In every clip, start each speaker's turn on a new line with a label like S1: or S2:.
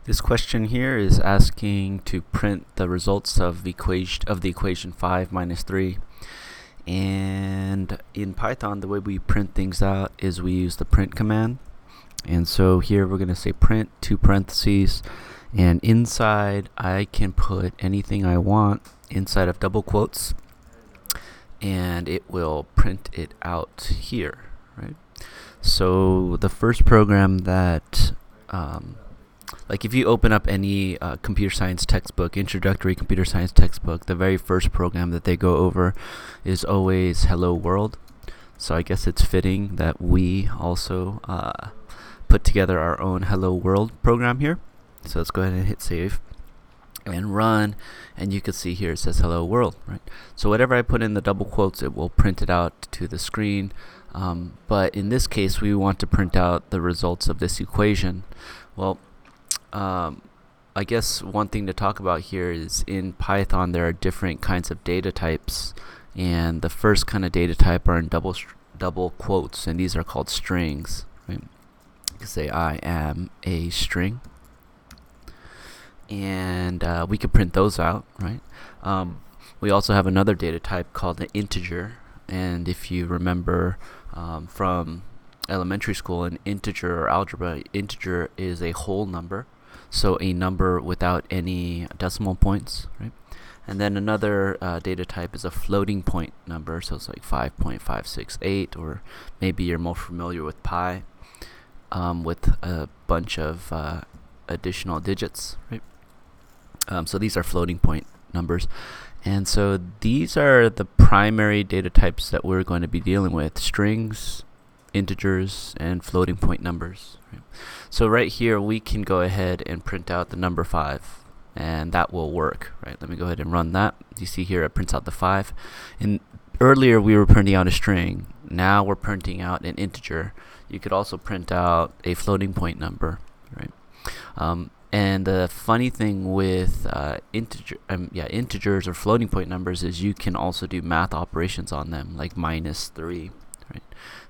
S1: This question here is asking to print the results of the equation 5 minus 3. And in Python, the way we print things out is we use the print command. And so here we're going to say print 2 parentheses, and inside I can put anything I want inside of double quotes, and it will print it out here, right? So the first program that like if you open up any computer science textbook, introductory computer science textbook, the very first program that they go over is always Hello World. So I guess it's fitting that we also put together our own Hello World program here. So let's go ahead and hit save and run, and you can see here it says Hello World, right? So whatever I put in the double quotes, it will print it out to the screen. But in this case, we want to print out the results of this equation. Well, I guess one thing to talk about here is in Python there are different kinds of data types, and the first kind of data type are in double quotes, and these are called strings, right? You can say I am a string, and we could print those out, right? We also have another data type called an integer, and if you remember from elementary school in integer or algebra, integer is a whole number, so a number without any decimal points, right? And then another data type is a floating point number, so it's like 5.568, or maybe you're more familiar with pi, with a bunch of additional digits, right? So these are floating point numbers, and so these are the primary data types that we're going to be dealing with: strings, integers, and floating point numbers, right? So right here we can go ahead and print out the number 5, and that will work, right? Let me go ahead and run that. You see here it prints out the 5, and earlier we were printing out a string, now we're printing out an integer. You could also print out a floating point number, right? And the funny thing with integers or floating point numbers is you can also do math operations on them, like -3, right?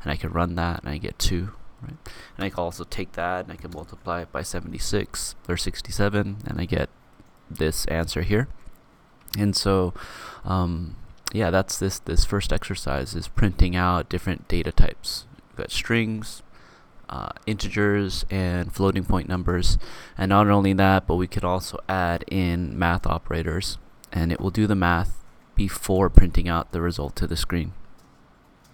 S1: And I can run that and I get 2, right? And I can also take that and I can multiply it by 76 or 67, and I get this answer here. And so yeah, that's this first exercise, is printing out different data types. We've got strings, integers, and floating point numbers. And not only that, but we could also add in math operators, and it will do the math before printing out the result to the screen.